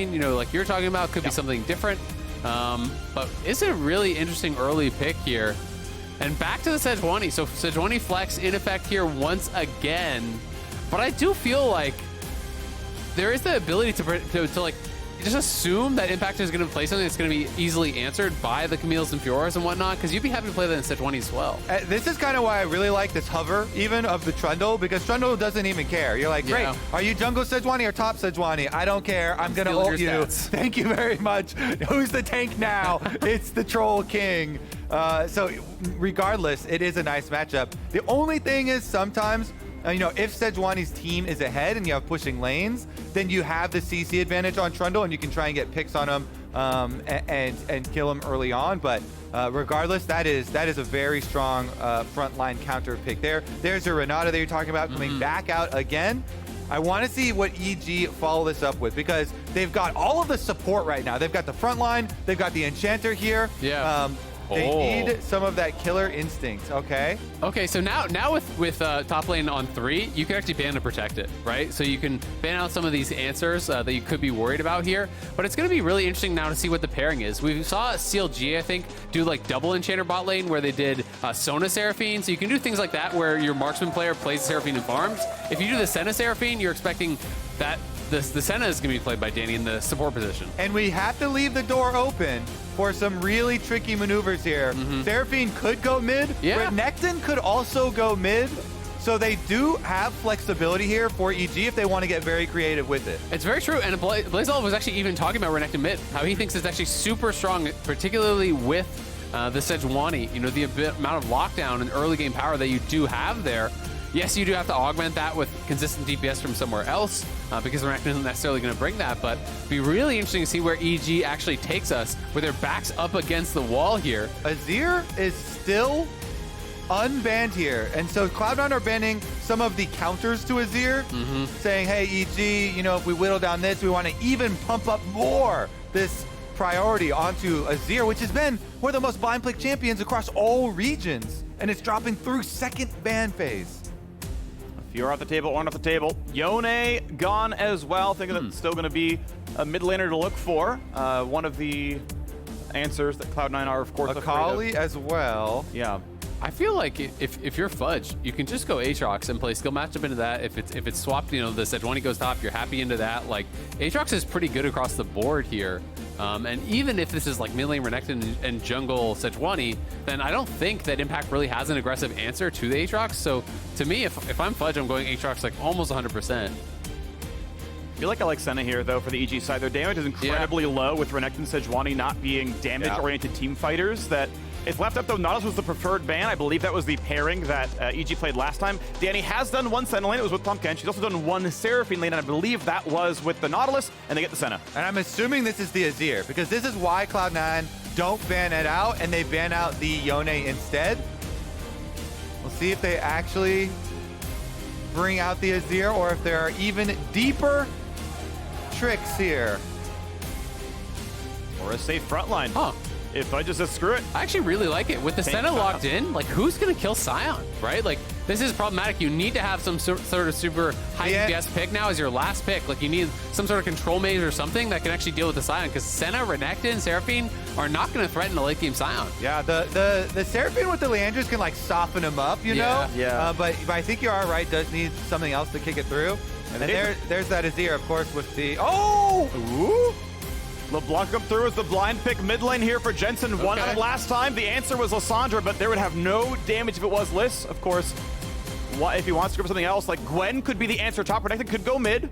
you know, like you're talking about, could be something different. But it's a really interesting early pick here. And back to the Sejuani. So Sejuani flex in effect here once again. But I do feel like there is the ability to like just assume that Impact is going to play something that's going to be easily answered by the Camille's and Fioras and whatnot, because you'd be happy to play that in Sejuani as well. This is kind of why I really like this hover, even of the Trundle, because Trundle doesn't even care. You're like, great, are you jungle Sejuani or top Sejuani? I don't care. I'm going to ult you. Stats. Thank you very much. Who's the tank now? It's the Troll King. So regardless, it is a nice matchup. The only thing is sometimes, you know, if Sejuani's team is ahead and you have pushing lanes, then you have the CC advantage on Trundle and you can try and get picks on him and kill him early on. But regardless, that is a very strong frontline counter pick there. There's your Renata that you're talking about coming back out again. I want to see what EG follow this up with, because they've got all of the support right now. They've got the front line, they've got the Enchanter here. Yeah. They need some of that killer instinct, okay? Okay, so now with top lane on 3, you can actually ban to protect it, right? So you can ban out some of these answers that you could be worried about here. But it's going to be really interesting now to see what the pairing is. We saw CLG, I think, do like double Enchanter bot lane where they did Sona Seraphine. So you can do things like that where your marksman player plays Seraphine and farms. If you do the Senna Seraphine, you're expecting that the Senna is going to be played by Danny in the support position. And we have to leave the door open for some really tricky maneuvers here. Seraphine could go mid. Renekton could also go mid. So they do have flexibility here for EG if they want to get very creative with it. It's very true. And Blazer was actually even talking about Renekton mid, how he thinks it's actually super strong, particularly with the Sejuani. You know, the amount of lockdown and early game power that you do have there. Yes, you do have to augment that with consistent DPS from somewhere else, because Renekton isn't necessarily going to bring that, but it'd be really interesting to see where EG actually takes us, with their backs up against the wall here. Azir is still unbanned here, and so Cloud9 are banning some of the counters to Azir, saying, hey, EG, you know, if we whittle down this, we want to even pump up more this priority onto Azir, which has been one of the most blind pick champions across all regions, and it's dropping through second ban phase. You're off the table, one off the table. Yone gone as well. Thinking that it's still going to be a mid laner to look for. One of the answers that Cloud9 are, of course, Akali as well. Yeah. I feel like if you're Fudge, you can just go Aatrox and play skill matchup into that. If it's swapped, you know, the Sejuani goes top, you're happy into that. Like, Aatrox is pretty good across the board here. And even if this is like mid lane Renekton and jungle Sejuani, then I don't think that Impact really has an aggressive answer to the Aatrox. So to me, if I'm Fudge, I'm going Aatrox like almost 100%. I feel like I like Senna here, though, for the EG side. Their damage is incredibly low with Renekton and Sejuani not being damage-oriented team fighters. That if left up, though, Nautilus was the preferred ban. I believe that was the pairing that EG played last time. Danny has done one Senna lane. It was with Pumpkin. She's also done one Seraphine lane, and I believe that was with the Nautilus, and they get the Senna. And I'm assuming this is the Azir, because this is why Cloud9 don't ban it out, and they ban out the Yone instead. We'll see if they actually bring out the Azir, or if there are even deeper tricks here. Or a safe front line. If I just says screw it. I actually really like it. With the Senna locked in, like, who's going to kill Sion, right? Like, this is problematic. You need to have some sort of super high DPS pick now as your last pick. Like, you need some sort of control mage or something that can actually deal with the Sion, because Senna, Renekton, Seraphine are not going to threaten the late game Sion. Yeah, the Seraphine with the Leanders can, like, soften him up, you know? Yeah. But I think you are right. Does need something else to kick it through. And then there's that Azir, of course, with the... Oh! Ooh! LeBlanc up through as the blind pick mid lane here for Jensen. One out last time. The answer was Lissandra, but there would have no damage if it was Liss. Of course, if he wants to go for something else, like Gwen could be the answer. Top Renekton could go mid,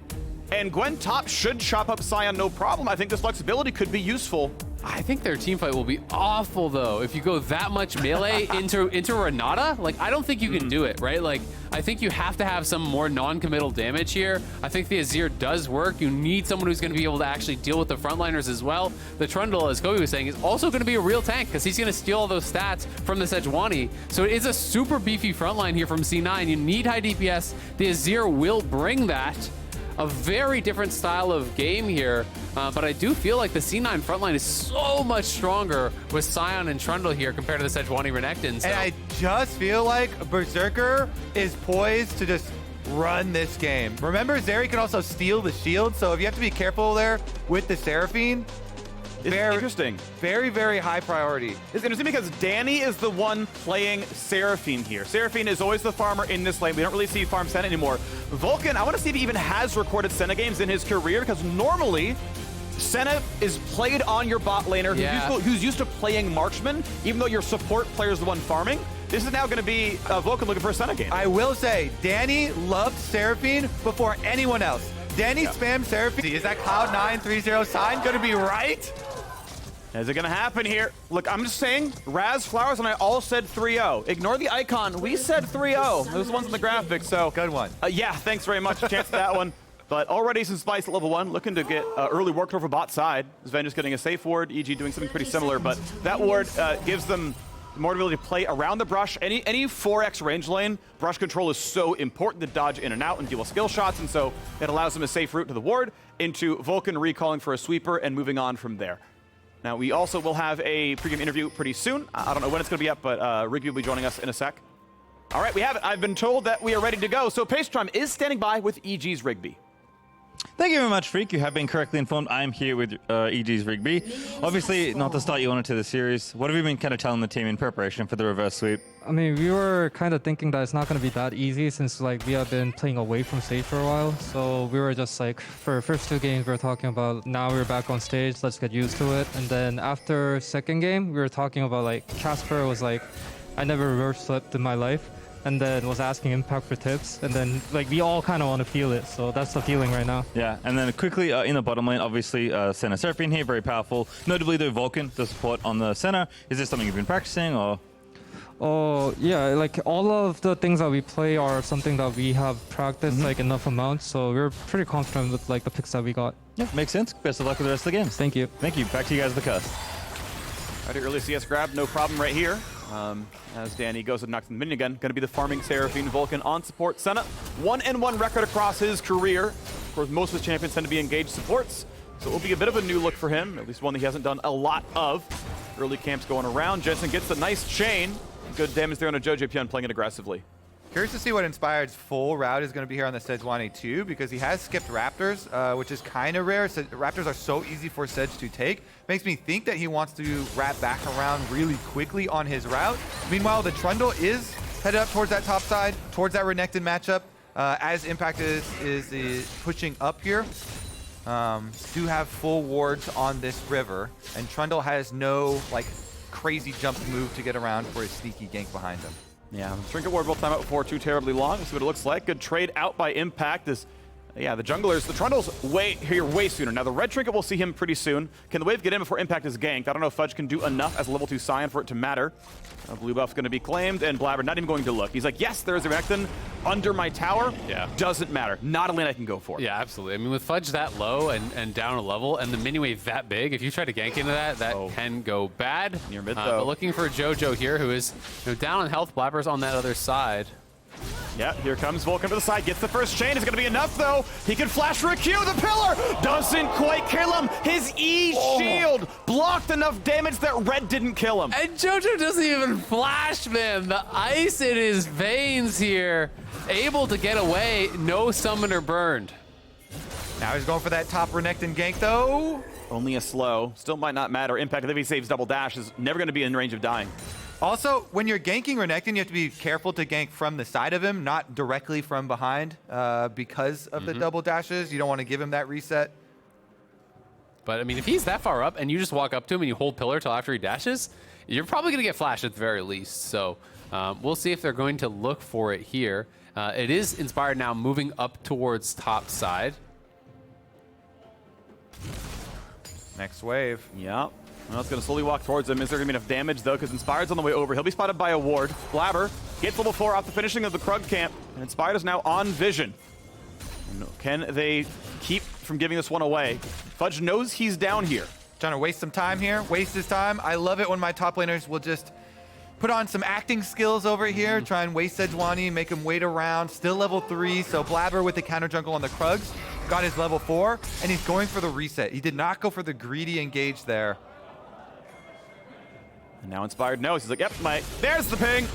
and Gwen top should chop up Sion no problem. I think this flexibility could be useful. I think their team fight will be awful, though, if you go that much melee into Renata. Like, I don't think you can do it, right? Like, I think you have to have some more non-committal damage here. I think the Azir does work. You need someone who's going to be able to actually deal with the frontliners as well. The Trundle, as Kobe was saying, is also going to be a real tank, because he's going to steal all those stats from the Sejuani. So it is a super beefy frontline here from C9. You need high DPS. The Azir will bring that. A very different style of game here, but I do feel like the C9 frontline is so much stronger with Sion and Trundle here compared to the Sejuani Renekton. So. And I just feel like Berserker is poised to just run this game. Remember, Zeri can also steal the shield, so if you have to be careful there with the Seraphine, Very interesting. Very, very high priority. It's interesting because Danny is the one playing Seraphine here. Seraphine is always the farmer in this lane. We don't really see farm Senna anymore. Vulcan, I want to see if he even has recorded Senna games in his career, because normally Senna is played on your bot laner who's used to playing marksman, even though your support player is the one farming. This is now going to be Vulcan looking for a Senna game. I will say, Danny loved Seraphine before anyone else. Danny spammed Seraphine. Is that Cloud9 3-0 sign going to be right? Is it going to happen here? Look, I'm just saying, Raz, Flowers, and I all said 3-0. Ignore the icon. We said 3-0. Those ones in the graphics, so. Good one. Yeah, thanks very much. Chance for that one. But already some Spice at level 1, looking to get early work over bot side. Zven just getting a safe ward, EG doing something pretty similar, but that ward gives them more ability to play around the brush. Any 4x range lane, brush control is so important to dodge in and out and deal with skill shots, and so it allows them a safe route to the ward into Vulcan recalling for a sweeper and moving on from there. Now, we also will have a pregame interview pretty soon. I don't know when it's going to be up, but Rigby will be joining us in a sec. All right, we have it. I've been told that we are ready to go. So Pastrom is standing by with EG's Rigby. Thank you very much, Phreak. You have been correctly informed. I'm here with EG's Rigby. Obviously, not to start you on into the series, what have you been kind of telling the team in preparation for the reverse sweep? I mean, we were kind of thinking that it's not going to be that easy since like we have been playing away from stage for a while. So we were just like, for first 2 games, we were talking about now we're back on stage, let's get used to it. And then after second game, we were talking about like Casper was like, I never reverse swept in my life. And then was asking Impact for tips, and then like we all kind of want to feel it, so that's the feeling right now. Yeah, and then quickly in the bottom lane, obviously Senna Seraphine here, very powerful. Notably though, Vulcan, the support on the Senna. Is this something you've been practicing, or? Oh yeah, like all of the things that we play are something that we have practiced like enough amounts, so we're pretty confident with like the picks that we got. Yeah, makes sense. Best of luck with the rest of the games. Thank you. Thank you. Back to you guys, the cast. Alright, early CS grab, no problem right here. As Danny goes and knocks in the minion again, going to be the farming Seraphine. Vulcan on support. Senna, 1-1 record across his career. Of course, most of his champions tend to be engaged supports, so it will be a bit of a new look for him, at least one that he hasn't done a lot of. Early camps going around. Jensen gets a nice chain. Good damage there on a Jojopyun playing it aggressively. Curious to see what Inspired's full route is going to be here on the Sejuani too, because he has skipped Raptors, which is kind of rare. Raptors are so easy for Sej to take. Makes me think that he wants to wrap back around really quickly on his route. Meanwhile, the Trundle is headed up towards that top side, towards that Renekton matchup, as Impact is pushing up here. Do have full wards on this river, and Trundle has no like crazy jump move to get around for a sneaky gank behind him. Yeah, Trinket Ward will time out before too terribly long. Let's see what it looks like. Good trade out by Impact. Yeah, the junglers, the Trundle's way sooner. Now the red Trinket will see him pretty soon. Can the wave get in before Impact is ganked? I don't know if Fudge can do enough as a level 2 Sion for it to matter. Blue buff's going to be claimed, and Blaber not even going to look. He's like, yes, there's a Renekton under my tower. Yeah. Doesn't matter. Not a lane I can go for. Yeah, absolutely. I mean, with Fudge that low and down a level, and the mini wave that big, if you try to gank into that, can go bad. Near mid, but looking for Jojo here, who is down on health. Blaber's on that other side. Yeah, here comes Vulcan to the side. Gets the first chain. It's going to be enough, though. He can flash for a Q. The pillar doesn't quite kill him. His E shield blocked enough damage that red didn't kill him. And Jojo doesn't even flash, man. The ice in his veins here. Able to get away. No summoner burned. Now he's going for that top Renekton gank, though. Only a slow. Still might not matter. Impact, if he saves double dash, is never going to be in range of dying. Also, when you're ganking Renekton, you have to be careful to gank from the side of him, not directly from behind, because of the double dashes. You don't want to give him that reset. But, I mean, if he's that far up and you just walk up to him and you hold pillar till after he dashes, you're probably going to get flashed at the very least. So we'll see if they're going to look for it here. It is Inspired now moving up towards top side. Next wave. Yeah. Well, it's going to slowly walk towards him. Is there going to be enough damage, though? Because Inspired's on the way over. He'll be spotted by a ward. Blaber gets level 4 off the finishing of the Krug camp. And Inspired is now on vision. Can they keep from giving this one away? Fudge knows he's down here. Trying to waste some time here. Waste his time. I love it when my top laners will just put on some acting skills over here. Try and waste Sejuani, make him wait around. Still level 3. So Blaber with the counter jungle on the Krugs got his level 4. And he's going for the reset. He did not go for the greedy engage there. And now Inspired knows. He's like, yep, there's the ping.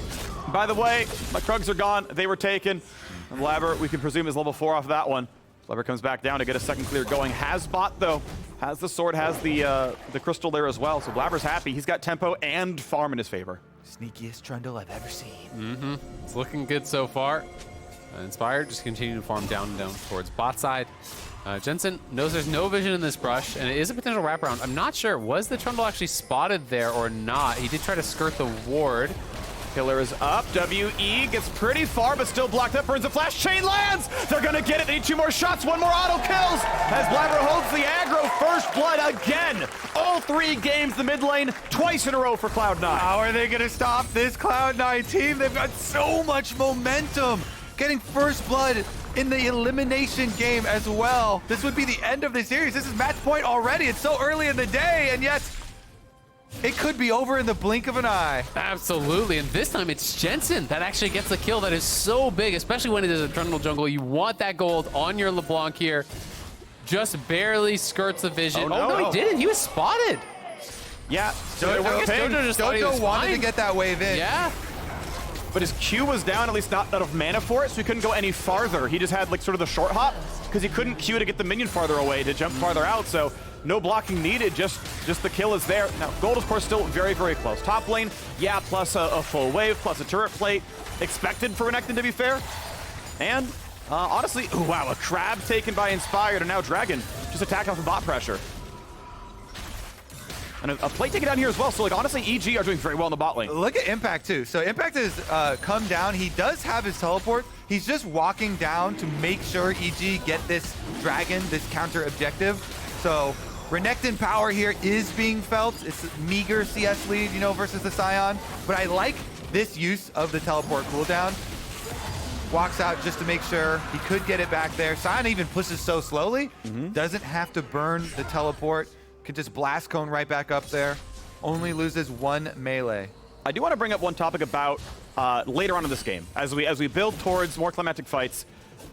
By the way, my Krugs are gone. They were taken. And Blaber, we can presume, is level 4 off that one. Blaber comes back down to get a second clear going. Has bot, though. Has the sword, has the crystal there as well. So Blaber's happy. He's got tempo and farm in his favor. Sneakiest Trundle I've ever seen. Mm-hmm. It's looking good so far. Inspired, just continuing to farm down and down towards bot side. Jensen knows there's no vision in this brush, and it is a potential wraparound. I'm not sure, was the Trundle actually spotted there or not? He did try to skirt the ward. Killer is up. WE gets pretty far, but still blocked up. Burns a flash. Chain lands. They're going to get it. They need 2 more shots. 1 more auto kills as Blaber holds the aggro. First blood again. All 3 games the mid lane, twice in a row for Cloud9. How are they going to stop this Cloud9 team? They've got so much momentum. Getting first blood in the elimination game as well. This would be the end of the series. This is match point already. It's so early in the day, and yet it could be over in the blink of an eye. Absolutely, and this time it's Jensen that actually gets the kill. That is so big, especially when it is a Trundle jungle. You want that gold on your LeBlanc here. Just barely skirts the vision. Oh, no. He didn't. He was spotted. Yeah. Jojo wanted to get that wave in. Yeah. But his Q was down, at least not enough mana for it, so he couldn't go any farther. He just had like sort of the short hop because he couldn't Q to get the minion farther away to jump farther out. So no blocking needed, just the kill is there. Now, gold, of course, still very, very close. Top lane, yeah, plus a full wave, plus a turret plate. Expected for Renekton, to be fair. And honestly, ooh, wow, a crab taken by Inspired, and now Dragon just attacking off the bot pressure. And a plate taken down here as well. So, like, honestly, EG are doing very well in the bot lane. Look at Impact, too. So Impact has come down. He does have his teleport. He's just walking down to make sure EG get this dragon, this counter objective. So Renekton power here is being felt. It's a meager CS lead, you know, versus the Sion. But I like this use of the teleport cooldown. Walks out just to make sure he could get it back there. Sion even pushes so slowly. Doesn't have to burn the teleport. Could just blast cone right back up there. Only loses 1 melee. I do want to bring up one topic about later on in this game, as we build towards more climactic fights.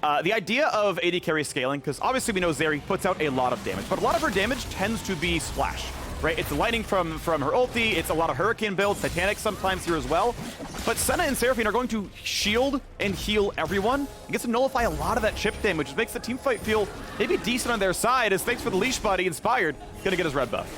The idea of AD carry scaling, because obviously we know Zeri puts out a lot of damage, but a lot of her damage tends to be splash, right? It's the lightning from her ulti, it's a lot of hurricane builds, Titanic sometimes here as well. But Senna and Seraphine are going to shield and heal everyone and get to nullify a lot of that chip damage, which makes the team fight feel maybe decent on their side, as thanks for the leash buddy, Inspired, gonna get his red buff.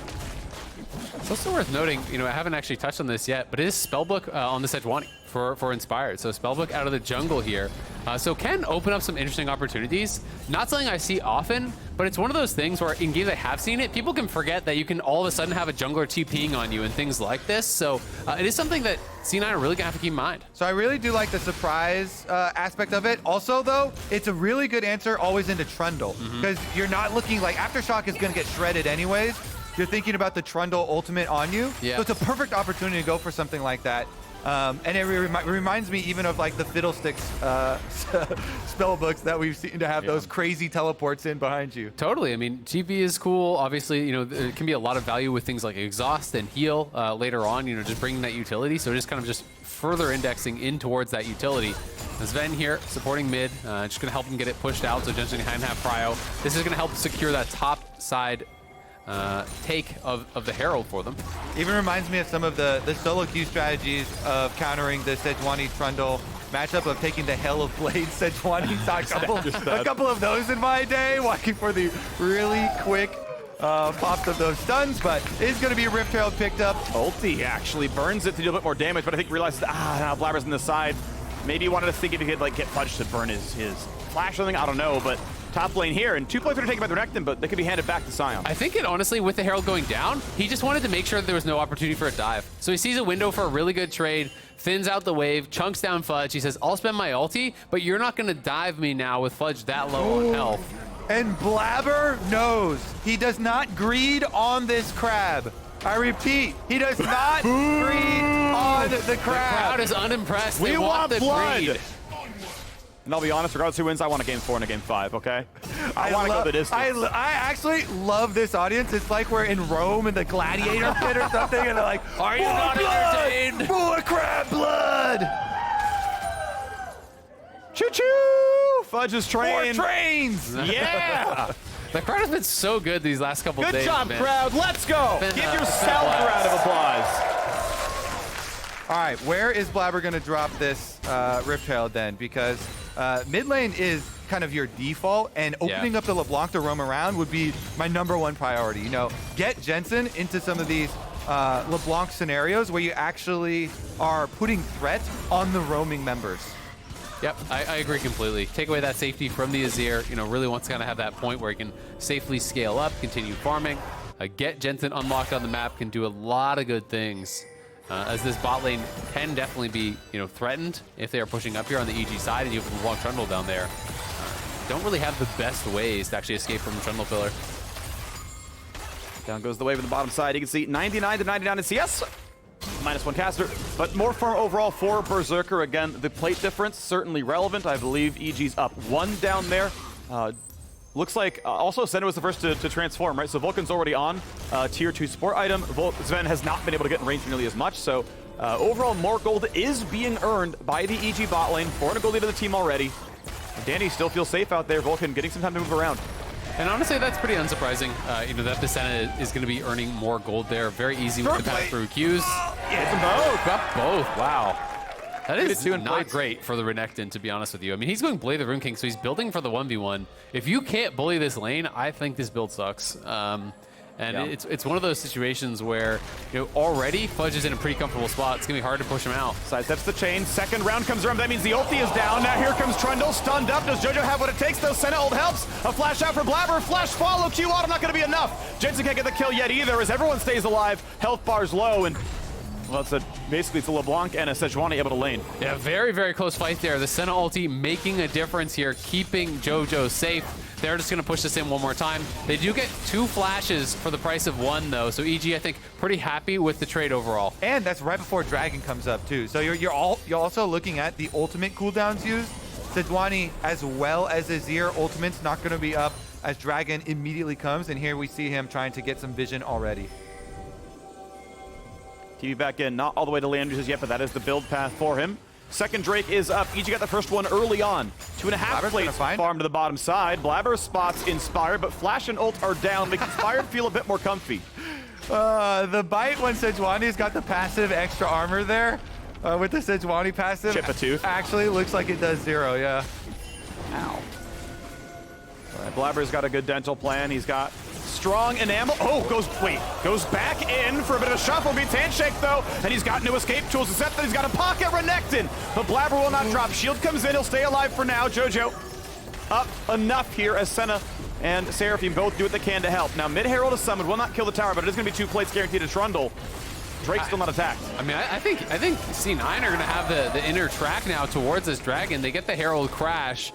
It's also worth noting, you know, I haven't actually touched on this yet, but it is Spellbook on the Sejuani for Inspired. So Spellbook out of the jungle here. So can open up some interesting opportunities. Not something I see often, but it's one of those things where in games I have seen it, people can forget that you can all of a sudden have a jungler TPing on you and things like this. So it is something that C9 are really gonna have to keep in mind. So I really do like the surprise aspect of it. Also, though, it's a really good answer always into Trundle, because you're not looking like Aftershock is gonna get shredded anyways. You're thinking about the Trundle ultimate on you. Yeah. So it's a perfect opportunity to go for something like that. And it reminds me even of like the Fiddlesticks spell books that we've seen to have those crazy teleports in behind you. Totally. I mean, TP is cool. Obviously, you know, there can be a lot of value with things like exhaust and heal later on, you know, just bringing that utility. So just kind of just further indexing in towards that utility. Zven here supporting mid, just going to help him get it pushed out so Jensen can have prio. This is going to help secure that top side take of the Herald for them. Even reminds me of some of the solo queue strategies of countering the Sejuani Trundle matchup of taking the Hell of Blade Sejuani. Saw a couple of those in my day, walking for the really quick pops of those stuns, but it is going to be Rift Herald picked up. Ulti actually burns it to do a bit more damage, but I think realizes, now Blaber's on the side. Maybe he wanted to think if he could like get Fudge to burn his flash or something, I don't know, but top lane here, and 2 plays are taken by the Renekton, but they could be handed back to Sion. I think it honestly, with the Herald going down, he just wanted to make sure that there was no opportunity for a dive. So he sees a window for a really good trade, thins out the wave, chunks down Fudge. He says, I'll spend my ulti, but you're not going to dive me now with Fudge that low on health. And Blaber knows he does not greed on this crab. I repeat, he does not greed on the crab. The crowd is unimpressed. We they want the blood. greed. And I'll be honest, regardless who wins, I want a game 4 and a game 5, okay? I want to go the distance. I actually love this audience. It's like we're in Rome in the gladiator pit or something, and they're like, are you not entertained? More crab blood! Choo-choo! Fudge's train. More trains! Yeah! The crowd has been so good these last couple days. Good job, man. crowd. Let's go. Been, Give yourself a round of applause. All right, where is Blaber going to drop this Rift Herald then? Because mid lane is kind of your default, and opening up the LeBlanc to roam around would be my #1 priority. You know, get Jensen into some of these LeBlanc scenarios where you actually are putting threat on the roaming members. Yep, I agree completely. Take away that safety from the Azir, you know, really wants to kind of have that point where he can safely scale up, continue farming. Get Jensen unlocked on the map can do a lot of good things. As this bot lane can definitely be, you know, threatened if they are pushing up here on the EG side, and you have LeBlanc Trundle down there. Don't really have the best ways to actually escape from the Trundle pillar. Down goes the wave on the bottom side. You can see 99 to 99 in CS. -1 caster, but more farm overall for Berserker. Again, the plate difference certainly relevant. I believe EG's up 1 down there. Looks like also Senna was the first to transform, right? So Vulcan's already on tier 2 support item. Zven has not been able to get in range nearly as much. So overall, more gold is being earned by the EG bot lane. 400 gold lead to the team already. Danny still feels safe out there. Vulcan getting some time to move around. And honestly, that's pretty unsurprising. You know, that the Senna is going to be earning more gold there. Very easy with the pass through Qs. Gets them both. Got both. Wow. That is two in not plates. great for the Renekton, to be honest with you. I mean, he's going Blade the Rune King, so he's building for the 1v1. If you can't bully this lane, I think this build sucks. It's one of those situations where, you know, already Fudge is in a pretty comfortable spot. It's going to be hard to push him out. Sidesteps the chain. Second round comes around. That means the ulti is down. Now here comes Trundle. Stunned up. Does Jojo have what it takes, though? Senna ult helps. A flash out for Blaber. Flash follow. Q auto not going to be enough. Jensen can't get the kill yet either as everyone stays alive. Health bar's low, and well, basically it's a LeBlanc and a Sejuani able to lane. Yeah, very, very close fight there. The Senna ulti making a difference here, keeping Jojo safe. They're just going to push this in one more time. They do get 2 flashes for the price of 1, though. So EG, I think, pretty happy with the trade overall. And that's right before Dragon comes up, too. So you're also looking at the ultimate cooldowns used. Sejuani, as well as Azir, ultimate's not going to be up as Dragon immediately comes. And here we see him trying to get some vision already. TV back in, not all the way to land just yet, but that is the build path for him. Second Drake is up. EG got the first one early on. 2.5 plates farm to the bottom side. Blabber spots Inspired, but Flash and ult are down, making Inspired feel a bit more comfy. The bite when Sejuani's got the passive extra armor there with the Sejuani passive. Chip a tooth. Actually, looks like it does 0, yeah. Ow. All right, Blabber's got a good dental plan. He's got strong enamel. Oh, goes back in for a bit of a shuffle. Beats handshake though, and he's got new escape tools. Except that he's got a pocket Renekton, but Blaber will not drop. Shield comes in. He'll stay alive for now. Jojo up enough here as Senna and Seraphine both do what they can to help. Now mid Herald is summoned. Will not kill the tower, but it is going to be 2 plates guaranteed to Trundle. Drake's still not attacked. I mean, I think C9 are going to have the inner track now towards this Dragon. They get the Herald crash.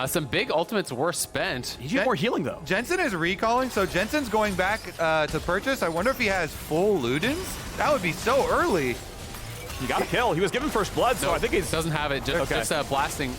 Some big ultimates were spent. He's more healing, though. Jensen is recalling, so Jensen's going back to purchase. I wonder if he has full Ludens? That would be so early. He got a kill. He was given first blood, so I think he doesn't have it. Just blasting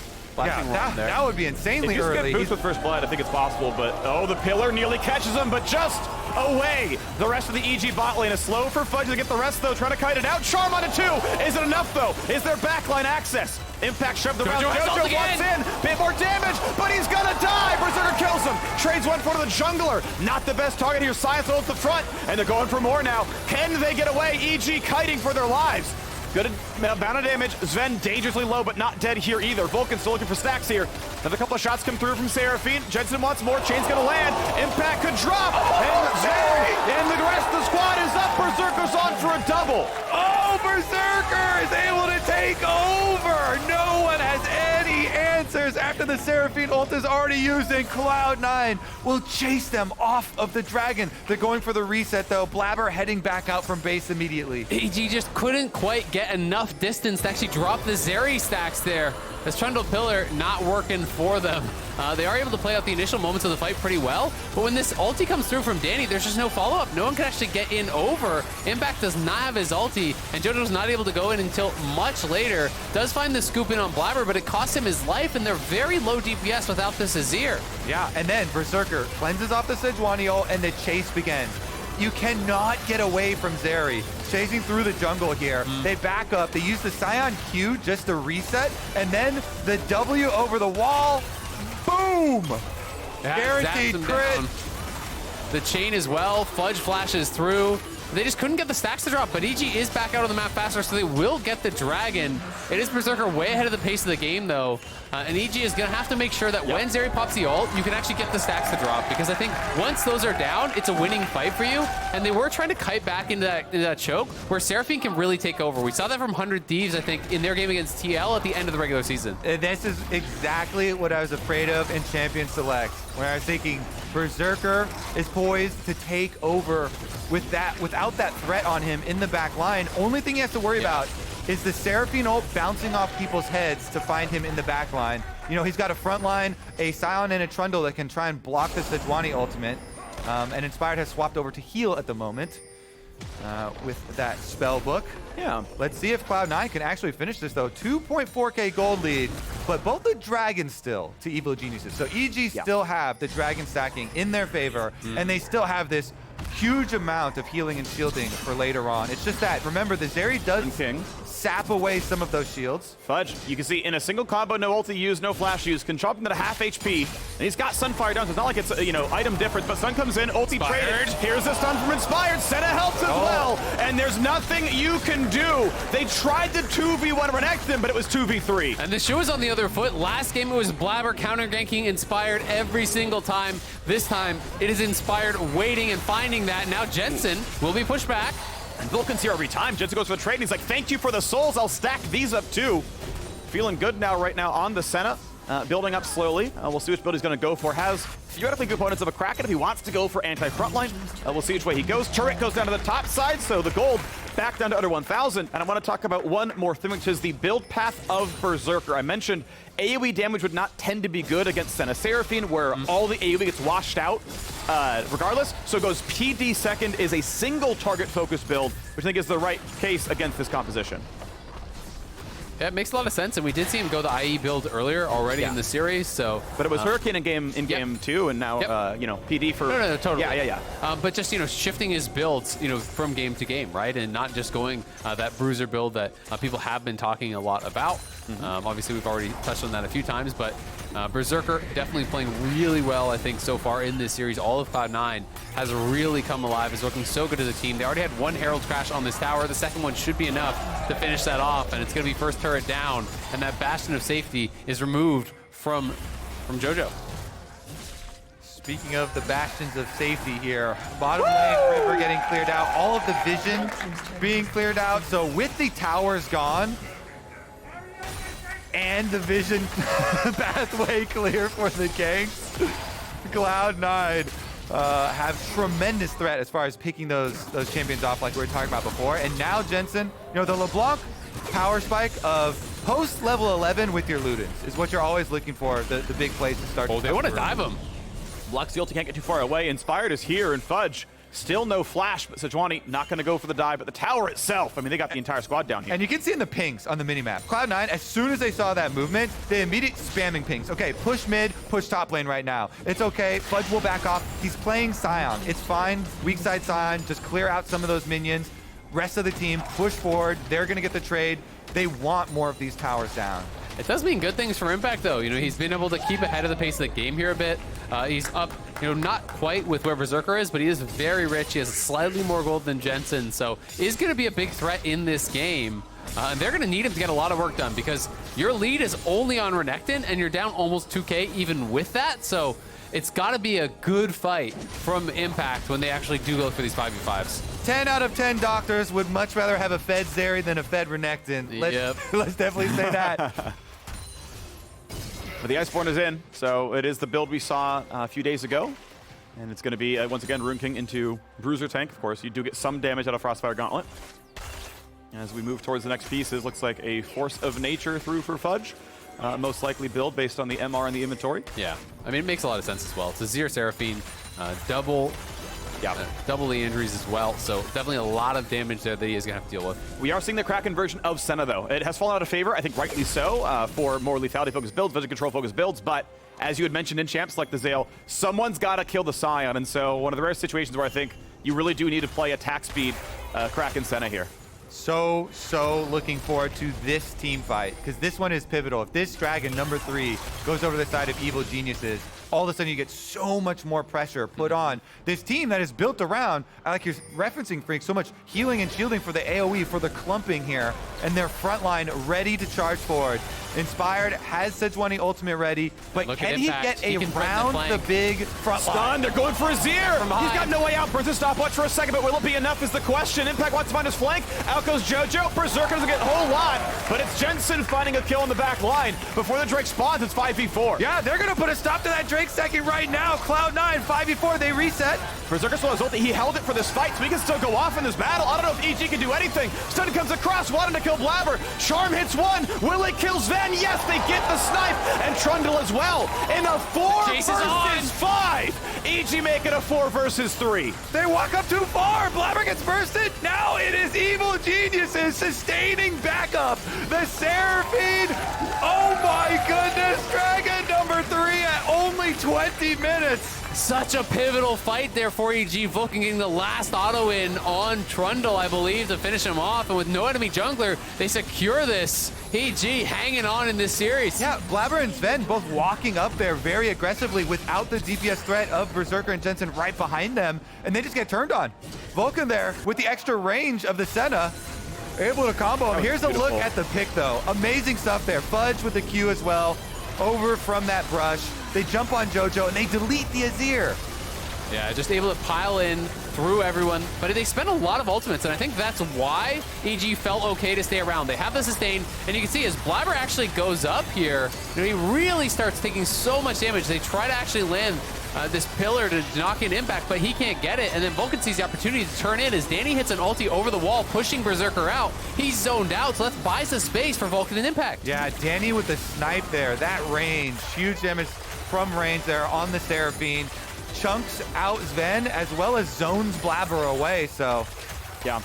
Yeah, that would be insanely if early. If you get boost with first blood, I think it's possible, but oh, the pillar nearly catches him, but just away. The rest of the EG bot lane is slow for Fudge to get the rest, though, trying to kite it out. Charm on it, too. Is it enough, though? Is there backline access? Impact shoved around. Jojo walks in. Bit more damage, but he's gonna die. Berserker kills him. Trades one for the jungler. Not the best target here. Science holds the front, and they're going for more now. Can they get away? EG kiting for their lives. Good amount of damage. Zven dangerously low, but not dead here either. Vulcan still looking for stacks here. Another couple of shots come through from Seraphine. Jensen wants more. Chain's gonna land. Impact could drop. And Zeri and the rest of the squad is up. Berserker's on for a double. Oh, Berserker is able to take over. No one has any answers after the Seraphine ult is already used, and Cloud9 will chase them off of the Dragon. They're going for the reset, though. Blaber heading back out from base immediately. EG just couldn't quite get enough distance to actually drop the Zeri stacks there. This Trundle pillar not working for them. They are able to play out the initial moments of the fight pretty well, but when this ulti comes through from Danny, there's just no follow-up. No one can actually get in over. Impact does not have his ulti, and Jojo's not able to go in until much later. Does find the scoop in on Blaber, but it costs him his life, and they're very low DPS without this Azir. Yeah, and then Berserker cleanses off the Sejuani ult, and the chase begins. You cannot get away from Zeri. Chasing through the jungle here. They back up. They use the Sion Q just to reset. And then the W over the wall. Boom! Guaranteed crit. the chain as well. Fudge flashes through. They just couldn't get the stacks to drop, but EG is back out on the map faster, so they will get the dragon. It is Berserker way ahead of the pace of the game, though. And EG is going to have to make sure that when Zeri pops the ult, you can actually get the stacks to drop, because I think once those are down, it's a winning fight for you. And they were trying to kite back into that choke, where Seraphine can really take over. We saw that from 100 Thieves, I think, in their game against TL at the end of the regular season. This is exactly what I was afraid of in Champion Select, where I was thinking Berserker is poised to take over without that threat on him in the back line. Only thing he has to worry about is the Seraphine ult bouncing off people's heads to find him in the back line. You know, he's got a front line, a Sion and a Trundle that can try and block the Sejuani ultimate. And Inspired has swapped over to heal at the moment with that spell book. Yeah. Let's see if Cloud9 can actually finish this, though. 2.4k gold lead, but both the dragons still to Evil Geniuses. So EG still have the dragon stacking in their favor, and they still have this huge amount of healing and shielding for later on. It's just that, remember, the Zeri does sap away some of those shields. Fudge, you can see in a single combo, no ulti use, no flash use, can chop him to half HP, and he's got Sunfire down, so it's not like it's, you know, item difference, but Sun comes in, ulti traded. Here's the stun from Inspired. Senna helps as well, and there's nothing you can do. They tried to 2v1 Renekton, but it was 2v3. And the shoe is on the other foot. Last game, it was Blaber counter-ganking Inspired every single time. This time, it is Inspired waiting and finding that. Now Jensen will be pushed back. And Vulcan's here every time. Jensen goes for the trade, and he's like, thank you for the souls. I'll stack these up too. Feeling good now right now on the Senna. Building up slowly. We'll see which build he's going to go for. Has theoretically components of a Kraken if he wants to go for anti-frontline. We'll see which way he goes. Turret goes down to the top side, so the gold back down to under 1,000. And I want to talk about one more thing, which is the build path of Berserker. I mentioned AoE damage would not tend to be good against Senna Seraphine, where all the AoE gets washed out regardless. So it goes PD second is a single target focused build, which I think is the right case against this composition. Yeah, it makes a lot of sense, and we did see him go the IE build earlier already in the series, so... But it was Hurricane in game 2, and now, you know, PD for... No, totally. Yeah. But just, you know, shifting his builds, you know, from game to game, right? And not just going that bruiser build that people have been talking a lot about. Obviously, we've already touched on that a few times, but Berserker definitely playing really well, I think, so far in this series. All of Cloud9 has really come alive, is looking so good as a team. They already had one Herald crash on this tower. The second one should be enough to finish that off, and it's going to be first turret down, and that bastion of safety is removed from Jojo. Speaking of the bastions of safety here, bottom lane river getting cleared out, all of the vision being cleared out. So with the towers gone and the vision pathway clear for the ganks, Cloud9 have tremendous threat as far as picking those champions off like we were talking about before. And now Jensen, you know, the LeBlanc power spike of post level 11 with your Ludens is what you're always looking for, the big place to start. Oh, they want to dive him. Lux the ulti can't get too far away. Inspired is here, and Fudge still no flash, but Sejuani not going to go for the dive. But the tower itself, I mean, they got the entire squad down here. And you can see in the pings on the minimap, Cloud9, as soon as they saw that movement, they immediately spamming pings. Okay, push mid, push top lane right now. It's okay, Fudge will back off. He's playing Sion. It's fine, weak side Sion, just clear out some of those minions. Rest of the team, push forward. They're going to get the trade. They want more of these towers down. It does mean good things for Impact, though. You know, he's been able to keep ahead of the pace of the game here a bit. He's up, you know, not quite with where Berserker is, but he is very rich. He has slightly more gold than Jensen, so is going to be a big threat in this game. And they're going to need him to get a lot of work done because your lead is only on Renekton, and you're down almost 2k even with that. So it's got to be a good fight from Impact when they actually do go for these 5v5s. 10 out of 10 doctors would much rather have a fed Zeri than a fed Renekton. Let's definitely say that. But the Iceborne is in, so it is the build we saw a few days ago. And it's going to be, once again, Rune King into Bruiser Tank. Of course, you do get some damage out of Frostfire Gauntlet. As we move towards the next pieces, looks like a Force of Nature through for Fudge. Most likely build based on the MR and the inventory. Yeah, I mean, it makes a lot of sense as well. It's Azir Seraphine, double the injuries as well, so definitely a lot of damage there that he is going to have to deal with. We are seeing the Kraken version of Senna, though. It has fallen out of favor, I think rightly so, for more lethality-focused builds, vision control-focused builds, but as you had mentioned in champs like the Azael, someone's got to kill the Sion, and so one of the rare situations where I think you really do need to play attack speed Kraken Senna here. So looking forward to this team fight, because this one is pivotal. If this dragon, number 3, goes over the side of Evil Geniuses, all of a sudden you get so much more pressure put on this team that is built around, like you're referencing, Phreak, so much healing and shielding for the AoE, for the clumping here, and their front line ready to charge forward. Inspired has Sejuani ultimate ready, but can he get around the big front line? Stun, they're going for Azir. He's got no way out. Burns his stopwatch for a second, but will it be enough is the question. Impact wants to find his flank. Out goes Jojo. Berserker doesn't get a whole lot, but it's Jensen finding a kill on the back line. Before the Drake spawns, it's 5v4. Yeah, they're going to put a stop to that Drake second right now. Cloud9, 5v4, they reset. Berserker still has ulti. He held it for this fight, so he can still go off in this battle. I don't know if EG can do anything. Stun comes across, wanting to kill Blaber. Charm hits one. Will it kill Zven? Yes, they get the snipe, and Trundle as well. In a 4 versus 5. EG making a 4 versus 3. They walk up too far. Blaber gets bursted. Now it is Evil Geniuses sustaining backup. The Seraphine. Oh my goodness. Dragon number 3 at only 20 minutes. Such a pivotal fight there for EG. Vulcan getting the last auto in on Trundle, I believe, to finish him off. And with no enemy jungler, they secure this. EG hanging on in this series. Yeah, Blaber and Zven both walking up there very aggressively without the DPS threat of Berserker and Jensen right behind them. And they just get turned on. Vulcan there with the extra range of the Senna, able to combo him. Here's a look at the pick, though. Amazing stuff there. Fudge with the Q as well. Over from that brush. They jump on Jojo and they delete the Azir. Yeah, just able to pile in through everyone, but they spend a lot of ultimates, and I think that's why EG felt okay to stay around. They have the sustain, and you can see as Blaber actually goes up here, he really starts taking so much damage. They try to actually land this pillar to knock in impact, but he can't get it, and then Vulcan sees the opportunity to turn in as Danny hits an ulti over the wall, pushing Berserker out. He's zoned out, so that buys the space for Vulcan and impact. Yeah, Danny with the snipe there, that range, huge damage from range there on the Seraphine. Chunks out Zven as well as zones Blaber away, so. Yeah.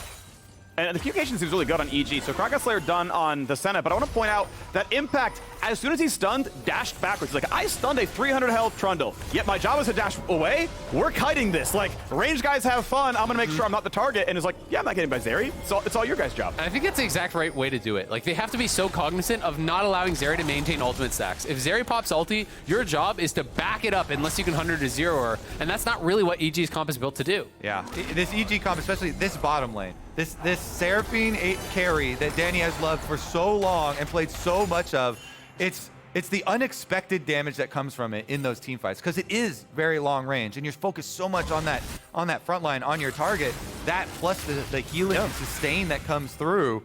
And the communication seems really good on EG. So Kraken Slayer done on the Senna, but I want to point out that Impact, as soon as he's stunned, dashed backwards. He's like, I stunned a 300 health Trundle, yet my job is to dash away. We're kiting this. Like, range guys have fun. I'm going to make sure I'm not the target. And it's like, yeah, I'm not getting by Zeri. So it's all your guys' job. I think that's the exact right way to do it. Like, they have to be so cognizant of not allowing Zeri to maintain ultimate stacks. If Zeri pops ulti, your job is to back it up unless you can 100 to 0 her. And that's not really what EG's comp is built to do. Yeah, this EG comp, especially this bottom lane, this Seraphine 8 carry that Danny has loved for so long and played so much of, it's the unexpected damage that comes from it in those team fights, because it is very long range and you're focused so much on that front line, on your target. That plus the healing and sustain that comes through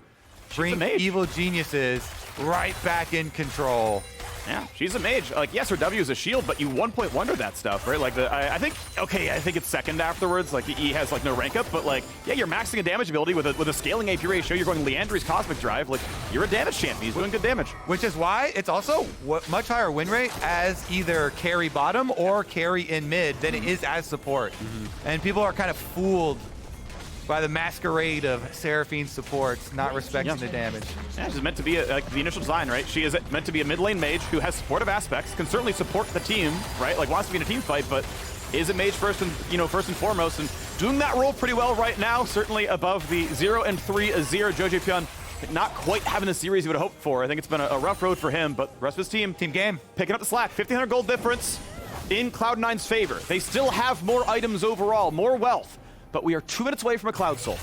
brings Evil Geniuses right back in control. Yeah, she's a mage. Like, yes, her W is a shield, but you 1.1 that stuff, right? Like, I think it's second afterwards. Like, he has, like, no rank up, but, like, yeah, you're maxing a damage ability with a scaling AP ratio. You're going Leandry's Cosmic Drive. Like, you're a damage champion. He's doing good damage. Which is why it's also much higher win rate as either carry bottom or carry in mid than it is as support. And people are kind of fooled by the masquerade of Seraphine supports not respecting the damage. Yeah, she's meant to be like the initial design, right? She is meant to be a mid lane mage who has supportive aspects, can certainly support the team, right? Like, wants to be in a team fight, but is a mage first and foremost, and doing that role pretty well right now. Certainly above the 0 and 3 Azir. Jojopyun not quite having the series he would have hoped for. I think it's been a rough road for him, but the rest of his team game picking up the slack. 1,500 gold difference in Cloud9's favor. They still have more items overall, more wealth. But we are 2 minutes away from a Cloud Soul.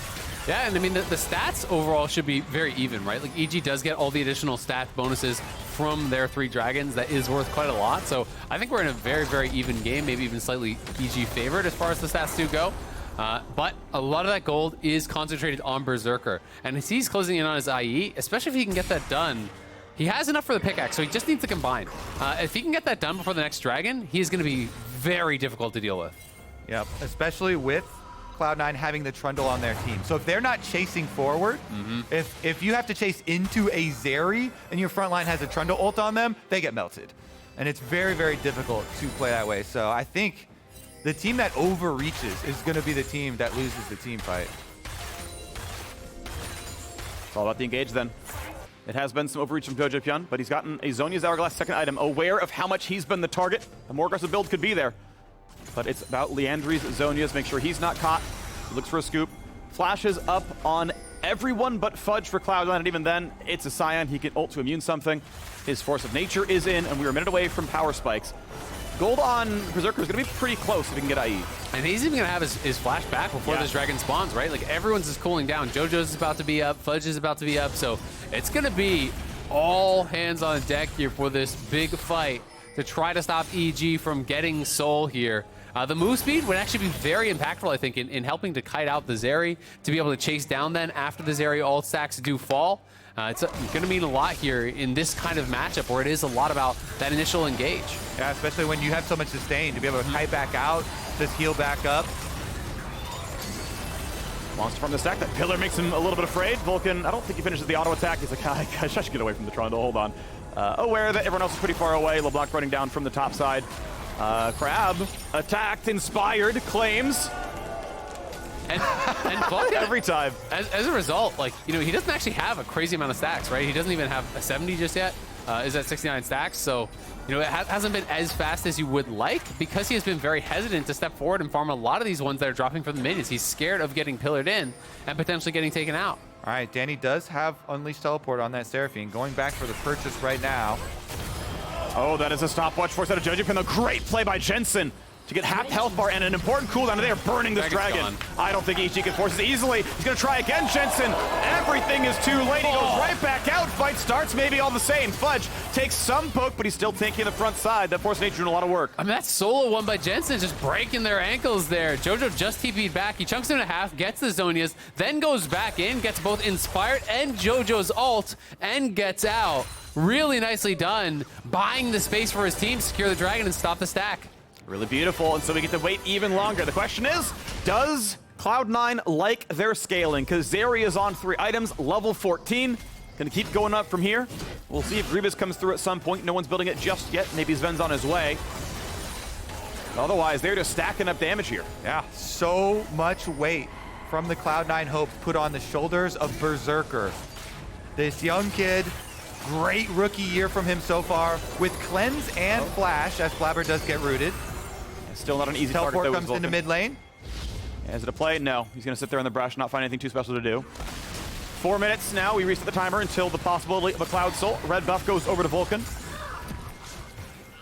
Yeah, and I mean, the stats overall should be very even, right? Like, EG does get all the additional stat bonuses from their 3 dragons. That is worth quite a lot. So I think we're in a very, very even game, maybe even slightly EG favored as far as the stats do go. But a lot of that gold is concentrated on Berserker. And as he's closing in on his IE, especially if he can get that done, he has enough for the pickaxe, so he just needs to combine. If he can get that done before the next dragon, he's going to be very difficult to deal with. Yep, especially with Cloud9 having the Trundle on their team. So if they're not chasing forward, if you have to chase into a Zeri and your front line has a Trundle ult on them, they get melted. And it's very, very difficult to play that way. So I think the team that overreaches is going to be the team that loses the team fight. It's all about the engage then. It has been some overreach from Jojopyun, but he's gotten a Zhonya's Hourglass second item, aware of how much he's been the target. A more aggressive build could be there. But it's about Leandry's Zhonya's, make sure he's not caught. He looks for a scoop. Flashes up on everyone but Fudge for Cloud9, and even then, it's a Sion. He can ult to immune something. His Force of Nature is in, and we are a minute away from power spikes. Gold on Berserker is going to be pretty close if he can get IE. And he's even going to have his flash back before this dragon spawns, right? Like, everyone's is cooling down. Jojo's is about to be up. Fudge is about to be up. So it's going to be all hands on deck here for this big fight to try to stop EG from getting Soul here. The move speed would actually be very impactful, I think, in helping to kite out the Zeri, to be able to chase down then after the Zeri ult stacks do fall. It's going to mean a lot here in this kind of matchup where it is a lot about that initial engage. Yeah, especially when you have so much sustain to be able to kite back out, just heal back up. Wants to farm the stack. That pillar makes him a little bit afraid. Vulcan, I don't think he finishes the auto attack. He's like, I should get away from the Trundle. Hold on. Aware that everyone else is pretty far away. LeBlanc running down from the top side. Crab attacked, inspired, claims. And Vulcan, every time. As a result, like, you know, he doesn't actually have a crazy amount of stacks, right? He doesn't even have a 70 just yet. Is at 69 stacks. So, you know, it hasn't been as fast as you would like because he has been very hesitant to step forward and farm a lot of these ones that are dropping from the minions. He's scared of getting pillared in and potentially getting taken out. All right, Danny does have Unleashed Teleport on that Seraphine, going back for the purchase right now. Oh, that is a stopwatch force out of Jojopyun. A great play by Jensen to get half health bar and an important cooldown. They are burning this dragon. Gone. I don't think EG can force it easily. He's going to try again, Jensen. Everything is too late. He goes right back out. Fight starts maybe all the same. Fudge takes some poke, but he's still tanking the front side. That force nature doing a lot of work. I mean, that solo one by Jensen just breaking their ankles there. Jojo just TP'd back. He chunks him in half, gets the Zonias, then goes back in, gets both Inspired and Jojo's ult, and gets out. Really nicely done, buying the space for his team, secure the dragon, and stop the stack. Really beautiful, and so we get to wait even longer. The question is, does Cloud9 like their scaling? Because Zeri is on 3 items, level 14. Gonna keep going up from here. We'll see if Grievous comes through at some point. No one's building it just yet. Maybe Zven's on his way. Otherwise, they're just stacking up damage here. Yeah, so much weight from the Cloud9 hopes put on the shoulders of Berserker. This young kid, great rookie year from him so far, with Cleanse and Flash, as Blaber does get rooted. Still not an easy Teleport target, though. comes into mid lane. Is it a play? No. He's going to sit there in the brush, not find anything too special to do. 4 minutes now. We reset the timer until the possibility of a Cloud Soul. Red buff goes over to Vulcan.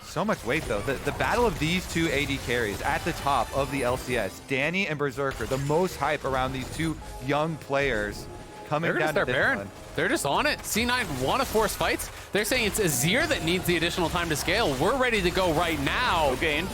So much weight, though. The battle of these two AD carries at the top of the LCS, Danny and Berserker, the most hype around these two young players coming They're down to start this Baron. one. They're just on it. C9 want to force fights. They're saying it's Azir that needs the additional time to scale. We're ready to go right now. No gain.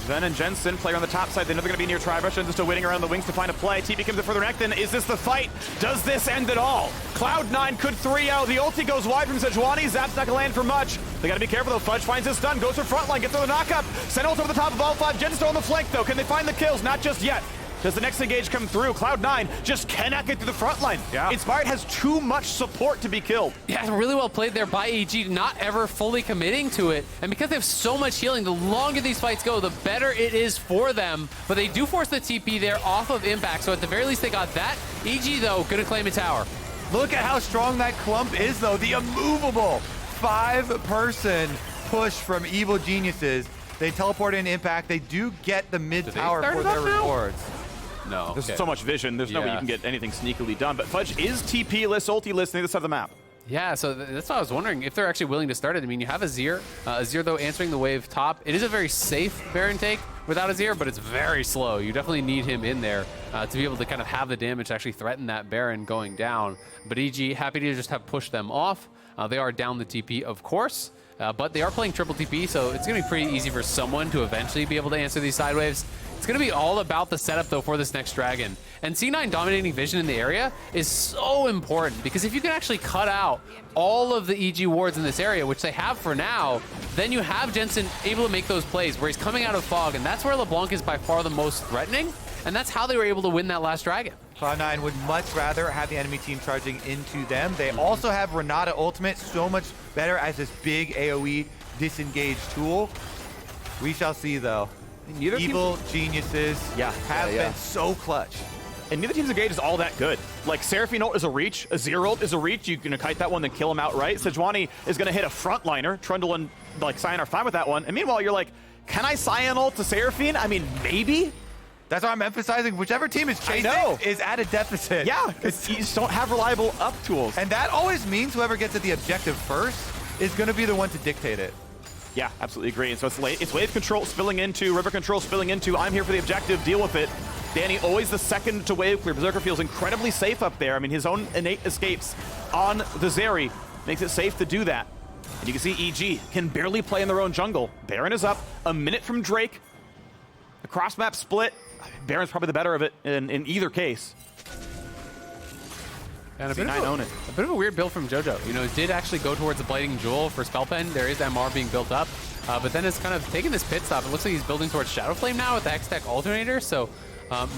Zven and Jensen play on the top side. They know they're going to be near Tribush. Jensen still waiting around the wings to find a play. TP comes in for the Renekton. Is this the fight? Does this end it all? Cloud9 could 3 out. The ulti goes wide from Sejuani. Zap's not going to land for much. They got to be careful though. Fudge finds his stun, goes for frontline, gets on the knockup. Senna ult over the top of all 5. Jensen's still on the flank though. Can they find the kills? Not just yet. Does the next engage come through? Cloud9 just cannot get through the front line. Yeah. Inspired has too much support to be killed. Yeah, really well played there by EG, not ever fully committing to it. And because they have so much healing, the longer these fights go, the better it is for them. But they do force the TP there off of Impact, so at the very least they got that. EG, though, gonna claim a tower. Look at how strong that clump is, though. The immovable 5-person push from Evil Geniuses. They teleport in Impact. They do get the mid tower start for it up their now? rewards. No. There's so much vision. There's no way you can get anything sneakily done. But Fudge is TP-less, ulti-less on the other side of the map. Yeah, so that's what I was wondering, if they're actually willing to start it. I mean, you have Azir. Azir, though, answering the wave top. It is a very safe Baron take without Azir, but it's very slow. You definitely need him in there to be able to kind of have the damage to actually threaten that Baron going down. But EG, happy to just have pushed them off. They are down the TP, of course. But they are playing triple TP, so it's going to be pretty easy for someone to eventually be able to answer these side waves. It's going to be all about the setup, though, for this next dragon. And C9 dominating vision in the area is so important, because if you can actually cut out all of the EG wards in this area, which they have for now, then you have Jensen able to make those plays where he's coming out of fog, and that's where LeBlanc is by far the most threatening, and that's how they were able to win that last dragon. Cloud9 would much rather have the enemy team charging into them. They also have Renata Ultimate, so much better as this big AoE disengage tool. We shall see, though. Evil Geniuses have been so clutch. And neither team's engage is all that good. Like, Seraphine ult is a reach, Azir ult is a reach. You're going to kite that one, then kill him outright. Sejuani is going to hit a frontliner. Trundle and like Sion are fine with that one. And meanwhile, you're like, can I Sion ult to Seraphine? I mean, maybe? That's why I'm emphasizing whichever team is chasing is at a deficit. Yeah, because you just don't have reliable up tools. And that always means whoever gets at the objective first is going to be the one to dictate it. Yeah, absolutely agree. And so it's wave control spilling into, river control spilling into, I'm here for the objective, deal with it. Danny always the second to wave clear. Berserker feels incredibly safe up there. I mean, his own innate escapes on the Zeri makes it safe to do that. And you can see EG can barely play in their own jungle. Baron is up, a minute from Drake. The cross-map split. Baron's probably the better of it in either case. And a bit of a weird build from Jojo. You know, it did actually go towards the Blighting Jewel for Spell Pen. There is MR being built up. But then it's kind of taking this pit stop. It looks like he's building towards Shadow Flame now with the X-Tech Alternator. So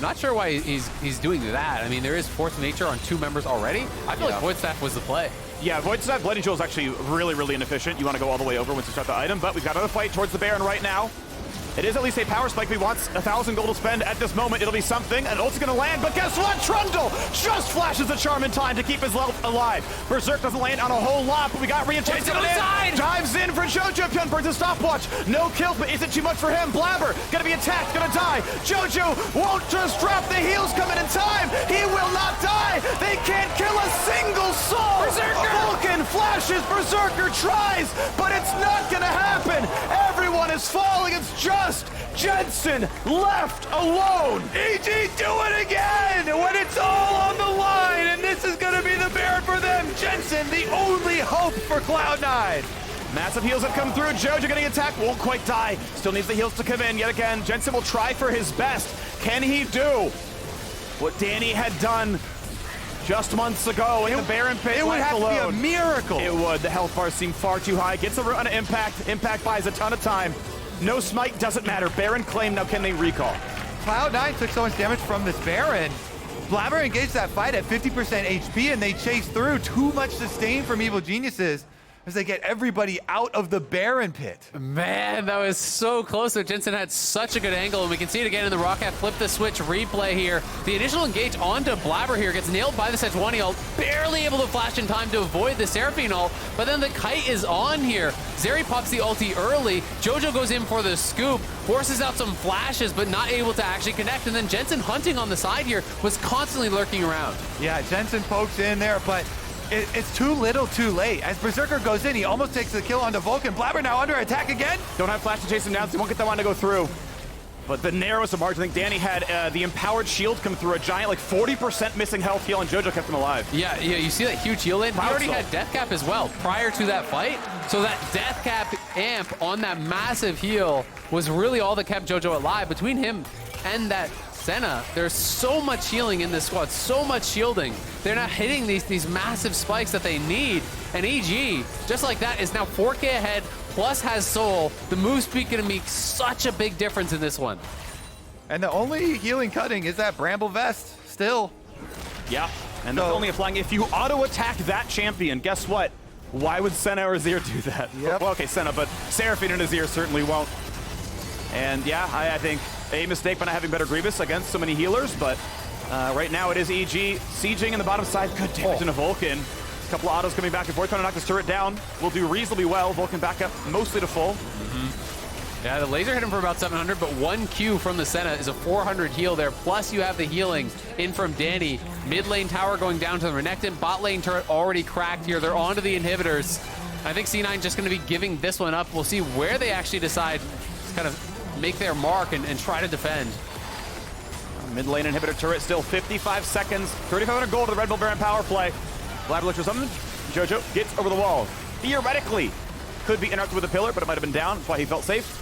not sure why he's doing that. I mean, there is Force of Nature on 2 members already. I feel like Void Staff was the play. Yeah, Void Staff Blighting Jewel is actually really, really inefficient. You want to go all the way over once you start the item. But we've got another fight towards the Baron right now. It is at least a power spike. He wants 1,000 gold to spend at this moment. It'll be something. And ult's going to land. But guess what? Trundle just flashes the charm in time to keep his life alive. Berserk doesn't land on a whole lot, but we got reinforcements coming in. Dives in for Jojopyun, burns a stopwatch. No kills, but is it too much for him? Blaber going to be attacked, going to die. Jojo won't just drop. The heals coming in time. He will not die. They can't kill a single soul. Berserker! Vulcan flashes. Berserker tries, but it's not going to happen. Everyone is falling. It's just Jensen left alone. EG do it again when it's all on the line, and this is going to be the Baron for them. Jensen, the only hope for Cloud9. Massive heals have come through. Jojo getting attacked, won't quite die. Still needs the heals to come in yet again. Jensen will try for his best. Can he do what Danny had done just months ago in the Baron pit? It would have to be a miracle. It would. The health bars seem far too high. Gets a run of impact. Impact buys a ton of time. No smite, doesn't matter. Baron claim, now can they recall? Cloud9 took so much damage from this Baron. Blaber engaged that fight at 50% HP, and they chased through. Too much sustain from Evil Geniuses as they get everybody out of the Baron pit. Man, that was so close. So Jensen had such a good angle, and we can see it again in the Rocket Flip the Switch replay here. The initial engage onto Blaber here gets nailed by the Sejuani ult, barely able to flash in time to avoid the Seraphine ult, but then the kite is on here. Zeri pops the ulti early. Jojo goes in for the scoop, forces out some flashes, but not able to actually connect, and then Jensen hunting on the side here was constantly lurking around. Yeah, Jensen pokes in there, but it's too little too late. As Berserker goes in, he almost takes the kill onto Vulcan. Blaber now under attack again. Don't have flash to chase him down, so he won't get that one to go through. But the narrowest of margin, I think Danny had the empowered shield come through, a giant, like 40% missing health heal, and Jojo kept him alive. Yeah, you see that huge heal in? He already had death cap as well prior to that fight. So that death cap amp on that massive heal was really all that kept Jojo alive. Between him and that Senna, there's so much healing in this squad, so much shielding. They're not hitting these massive spikes that they need. And EG, just like that, is now 4K ahead, plus has Soul. The move speed gonna make such a big difference in this one. And the only healing cutting is that Bramble Vest, still. Yeah, and that's only applying if you auto-attack that champion. Guess what? Why would Senna or Azir do that? Yep. Well, okay, Senna, but Seraphine and Azir certainly won't. And yeah, I think a mistake by not having better Grievous against so many healers, but right now it is EG sieging in the bottom side. Good damage into Vulcan. A couple of autos coming back and forth, trying to knock this turret down. Will do reasonably well. Vulcan back up mostly to full. Yeah, the laser hit him for about 700, but 1 Q from the Senna is a 400 heal there. Plus you have the healing in from Danny. Mid lane tower going down to the Renekton. Bot lane turret already cracked here. They're onto the inhibitors. I think C9 just going to be giving this one up. We'll see where they actually decide to kind of make their mark and try to defend. Mid lane inhibitor turret still 55 seconds. 3,500 gold to the Red Bull Baron power play. Blaber looks for something. Jojo gets over the wall. Theoretically, could be interrupted with a pillar, but it might have been down. That's why he felt safe.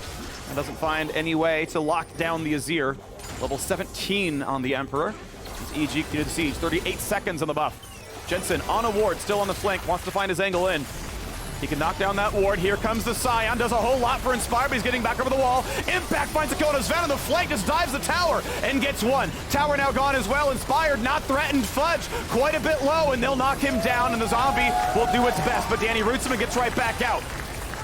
And doesn't find any way to lock down the Azir. Level 17 on the Emperor. As EG continues the siege. 38 seconds on the buff. Jensen on a ward, still on the flank, wants to find his angle in. He can knock down that ward. Here comes the Sion. Does a whole lot for Inspire, but he's getting back over the wall. Impact finds a kill. Zven on the flank just dives the tower and gets one. Tower now gone as well. Inspired, not threatened. Fudge quite a bit low, and they'll knock him down, and the zombie will do its best. But Danny roots him and gets right back out.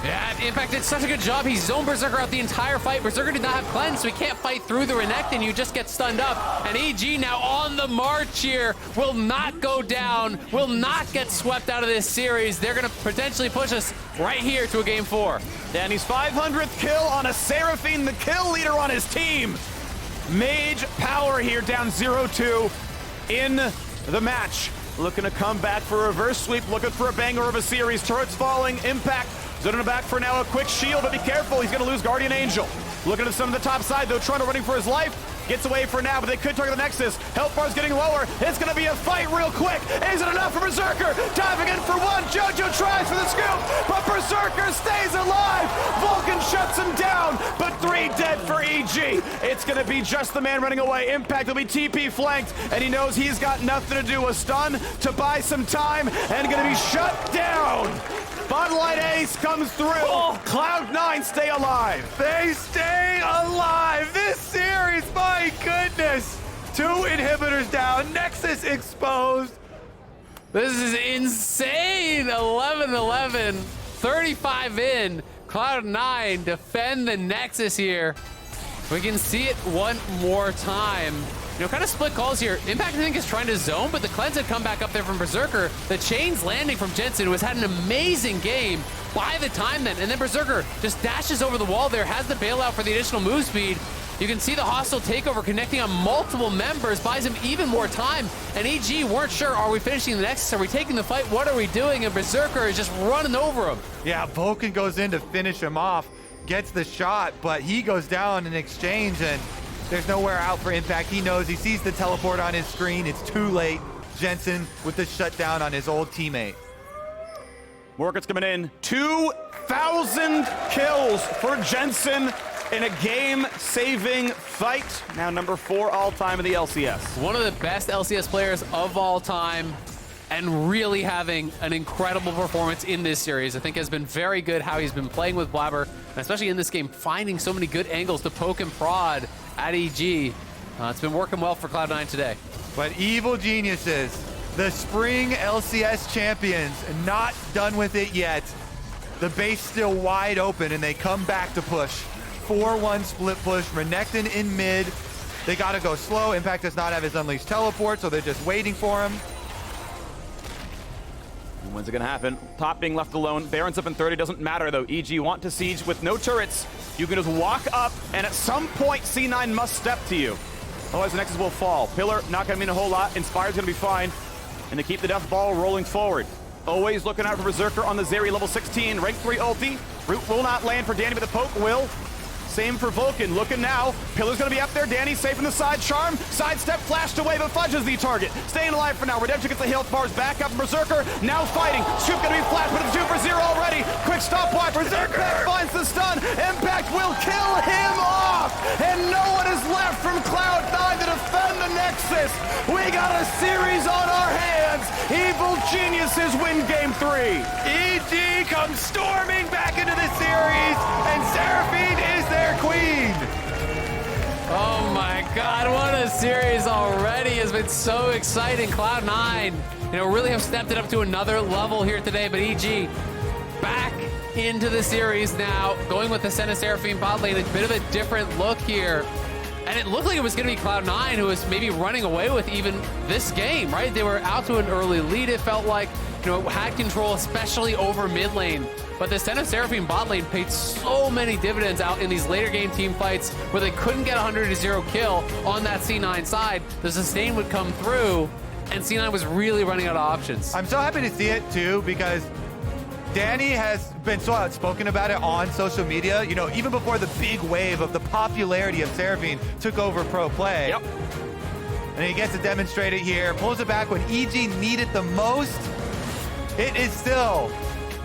Yeah, Impact did such a good job. He zoned Berserker out the entire fight. Berserker did not have cleanse, so he can't fight through the Renekton. You just get stunned up. And EG now on the march here will not go down, will not get swept out of this series. They're going to potentially push us right here to a game 4. Danny's 500th kill on a Seraphine, the kill leader on his team. Mage power here, down 0-2 in the match. Looking to come back for a reverse sweep, looking for a banger of a series. Turrets falling, Impact Zoning back for now, a quick shield, but be careful, he's gonna lose Guardian Angel. Looking at some of the top side though, Trundle running for his life. Gets away for now, but they could target the Nexus. Health bar's getting lower. It's gonna be a fight real quick. Is it enough for Berserker? Diving in for one. Jojo tries for the scoop, but Berserker stays alive. Vulcan shuts him down, but 3 dead for EG. It's gonna be just the man running away. Impact will be TP flanked, and he knows he's got nothing to do. A stun to buy some time, and gonna be shut down. Bottom line ace comes through. Oh. Cloud9 stay alive. They stay alive. This series, my goodness. 2 inhibitors down. Nexus exposed. This is insane. 11-11. 35 in. Cloud9 defend the Nexus here. We can see it one more time. You know, kind of split calls here. Impact, I think, is trying to zone, but the cleanse had come back up there from Berserker. The chains landing from Jensen, who has had an amazing game by the time then. And then Berserker just dashes over the wall there, has the bailout for the additional move speed. You can see the hostile takeover connecting on multiple members, buys him even more time. And EG weren't sure, are we finishing the Nexus? Are we taking the fight? What are we doing? And Berserker is just running over him. Yeah, Vulcan goes in to finish him off, gets the shot, but he goes down in exchange, and there's nowhere out for Impact. He knows, he sees the teleport on his screen. It's too late. Jensen with the shutdown on his old teammate. Morgan's coming in. 2,000 kills for Jensen in a game-saving fight. Now number 4 all-time in the LCS. One of the best LCS players of all time, and really having an incredible performance in this series. I think has been very good how he's been playing with Blaber, and especially in this game, finding so many good angles to poke and prod at EG. It's been working well for Cloud9 today. But evil geniuses, the spring LCS champions, not done with it yet. The base still wide open, and they come back to push. 4-1 split push, Renekton in mid. They gotta go slow. Impact does not have his unleashed teleport, so they're just waiting for him. When's it gonna happen? Top being left alone. Baron's up in 30, doesn't matter though. EG want to siege with no turrets. You can just walk up, and at some point, C9 must step to you. Otherwise, the Nexus will fall. Pillar, not gonna mean a whole lot. Inspired's gonna be fine. And they keep the death ball rolling forward. Always looking out for Berserker on the Zeri, level 16. Rank 3 ulti. Root will not land for Danny, but the poke will. Same for Vulcan, looking now. Pillar's gonna be up there, Danny safe in the side. Charm, sidestep, flashed away, but Fudge is the target. Staying alive for now. Redemption gets the health bars back up. Berserker now fighting. Scoop gonna be flashed, but it's 2 for 0 already. Quick stopwatch. Berserker finds the stun. Impact will kill him off. And no one is left from Cloud9 to defend the Nexus. We got a series on our hands. Evil geniuses win game 3. EG comes storming back into the series, and Seraphine is their queen. Oh my God, what a series already. Has been so exciting. Cloud9, you know, really have stepped it up to another level here today, but EG back into the series now, going with the Senna Seraphine bot lane, a bit of a different look here. And it looked like it was going to be Cloud9 who was maybe running away with even this game, right? They were out to an early lead, it felt like, you know, had control, especially over mid lane. But the Senna Seraphine bot lane paid so many dividends out in these later game team fights where they couldn't get 100-0 kill on that C9 side. The sustain would come through, and C9 was really running out of options. I'm so happy to see it too, because Danny has been so outspoken about it on social media. You know, even before the big wave of the popularity of Seraphine took over pro play. Yep. And he gets to demonstrate it here. Pulls it back when EG needed the most. It is still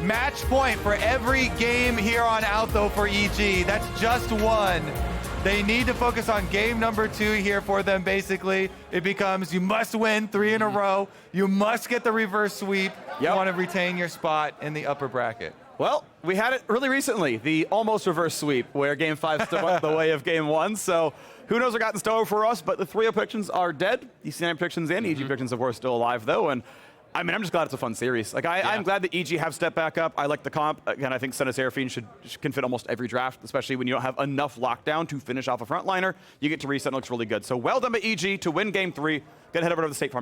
match point for every game here on out though for EG. That's just one. They need to focus on game number 2 here for them, basically. It becomes, you must win 3 in a row. You must get the reverse sweep. Yep. You want to retain your spot in the upper bracket. Well, we had it really recently, the almost reverse sweep, where game 5 stood up the way of game 1. So who knows what got in store for us, but the 3 predictions are dead. The C9 predictions and EG predictions, of course, still alive, though. And I mean, I'm just glad it's a fun series. Like, I'm glad that EG have stepped back up. I like the comp. Again, I think Senna Seraphine can fit almost every draft, especially when you don't have enough lockdown to finish off a frontliner. You get to reset and it looks really good. So well done by EG to win game 3. Gonna head over to the State Farm.